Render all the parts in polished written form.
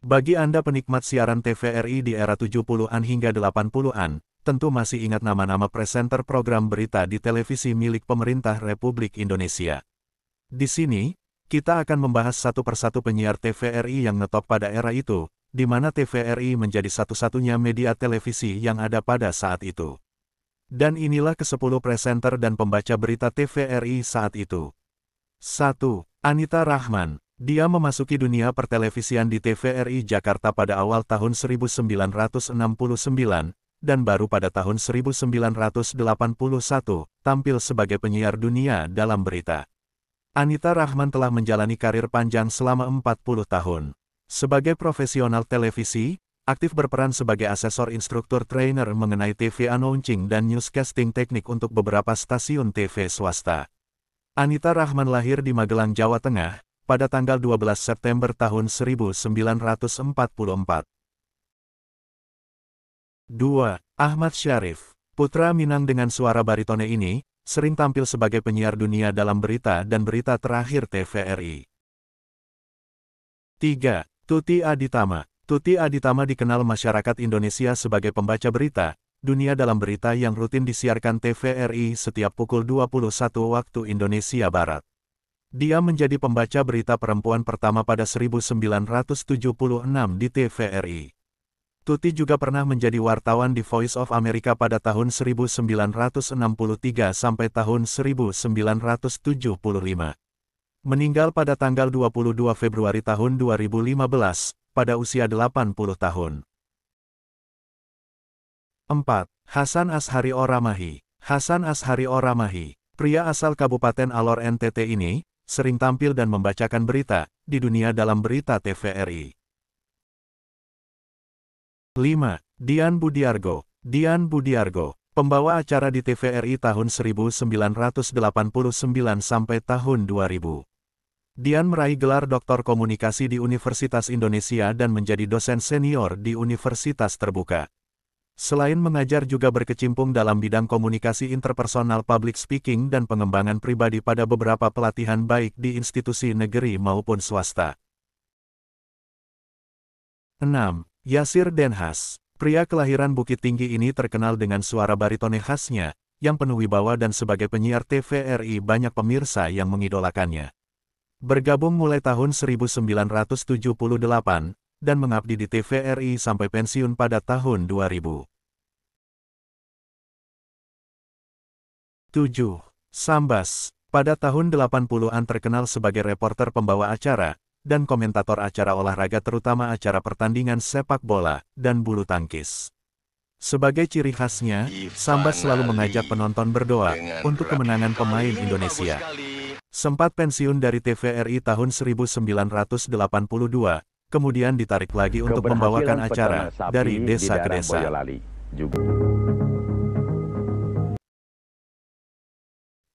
Bagi Anda penikmat siaran TVRI di era 70-an hingga 80-an, tentu masih ingat nama-nama presenter program berita di televisi milik pemerintah Republik Indonesia. Di sini, kita akan membahas satu persatu penyiar TVRI yang ngetop pada era itu, di mana TVRI menjadi satu-satunya media televisi yang ada pada saat itu. Dan inilah ke-10 presenter dan pembaca berita TVRI saat itu. 1. Anita Rahman. Dia memasuki dunia pertelevisian di TVRI Jakarta pada awal tahun 1969, dan baru pada tahun 1981 tampil sebagai penyiar dunia dalam berita. Anita Rahman telah menjalani karir panjang selama 40 tahun. Sebagai profesional televisi, aktif berperan sebagai asesor instruktur trainer mengenai TV announcing dan newscasting teknik untuk beberapa stasiun TV swasta. Anita Rahman lahir di Magelang, Jawa Tengah, pada tanggal 12 September tahun 1944. 2. Ahmad Syarif. Putra Minang dengan suara baritone ini, sering tampil sebagai penyiar dunia dalam berita dan berita terakhir TVRI. 3. Tuti Aditama. Tuti Aditama dikenal masyarakat Indonesia sebagai pembaca berita, dunia dalam berita yang rutin disiarkan TVRI setiap pukul 21 waktu Indonesia Barat. Dia menjadi pembaca berita perempuan pertama pada 1976 di TVRI. Tuti juga pernah menjadi wartawan di Voice of America pada tahun 1963 sampai tahun 1975. Meninggal pada tanggal 22 Februari tahun 2015, pada usia 80 tahun. 4. Hasan Ashari Oramahi. Hasan Ashari Oramahi, pria asal Kabupaten Alor NTT ini, sering tampil dan membacakan berita di dunia dalam berita TVRI. 5. Dian Budiargo. Dian Budiargo, pembawa acara di TVRI tahun 1989 sampai tahun 2000. Dian meraih gelar Doktor Komunikasi di Universitas Indonesia dan menjadi dosen senior di Universitas Terbuka. Selain mengajar juga berkecimpung dalam bidang komunikasi interpersonal, public speaking dan pengembangan pribadi pada beberapa pelatihan baik di institusi negeri maupun swasta. 6. Yasir Denhas. Pria kelahiran Bukit Tinggi ini terkenal dengan suara baritone khasnya, yang penuh wibawa dan sebagai penyiar TVRI banyak pemirsa yang mengidolakannya. Bergabung mulai tahun 1978, dan mengabdi di TVRI sampai pensiun pada tahun 2000. 7. Sambas. Pada tahun 80-an terkenal sebagai reporter pembawa acara, dan komentator acara olahraga terutama acara pertandingan sepak bola, dan bulu tangkis. Sebagai ciri khasnya, Sambas selalu mengajak penonton berdoa, untuk kemenangan pemain Indonesia. Sempat pensiun dari TVRI tahun 1982, kemudian ditarik lagi untuk membawakan acara dari desa ke desa.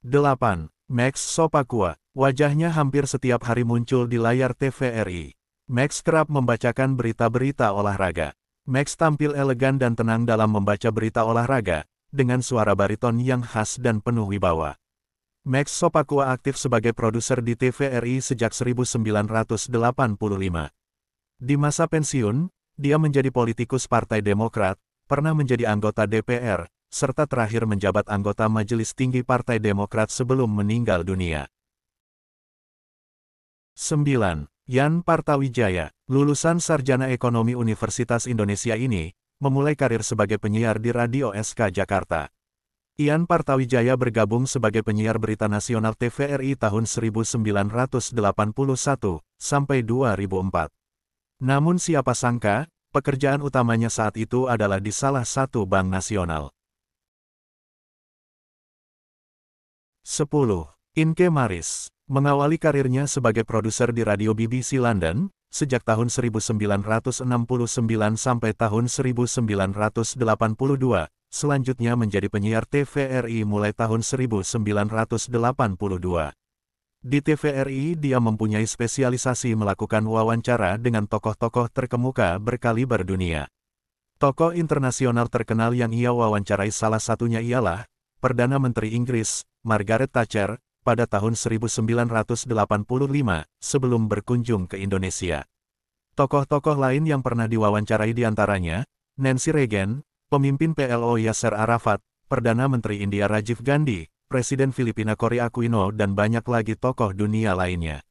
8. Max Sopakua. Wajahnya hampir setiap hari muncul di layar TVRI. Max kerap membacakan berita-berita olahraga. Max tampil elegan dan tenang dalam membaca berita olahraga, dengan suara bariton yang khas dan penuh wibawa. Max Sopakua aktif sebagai produser di TVRI sejak 1985. Di masa pensiun, dia menjadi politikus Partai Demokrat, pernah menjadi anggota DPR, serta terakhir menjabat anggota Majelis Tinggi Partai Demokrat sebelum meninggal dunia. 9. Yan Partawijaya. Lulusan Sarjana Ekonomi Universitas Indonesia ini, memulai karir sebagai penyiar di Radio SK Jakarta. Yan Partawijaya bergabung sebagai penyiar berita nasional TVRI tahun 1981 sampai 2004. Namun siapa sangka, pekerjaan utamanya saat itu adalah di salah satu bank nasional. 10. Inke Maris. Mengawali karirnya sebagai produser di radio BBC London, sejak tahun 1969 sampai tahun 1982, selanjutnya menjadi penyiar TVRI mulai tahun 1982. Di TVRI dia mempunyai spesialisasi melakukan wawancara dengan tokoh-tokoh terkemuka berkaliber dunia. Tokoh internasional terkenal yang ia wawancarai salah satunya ialah Perdana Menteri Inggris, Margaret Thatcher, pada tahun 1985, sebelum berkunjung ke Indonesia. Tokoh-tokoh lain yang pernah diwawancarai diantaranya, Nancy Reagan, pemimpin PLO Yasser Arafat, Perdana Menteri India Rajiv Gandhi, Presiden Filipina Cory Aquino dan banyak lagi tokoh dunia lainnya.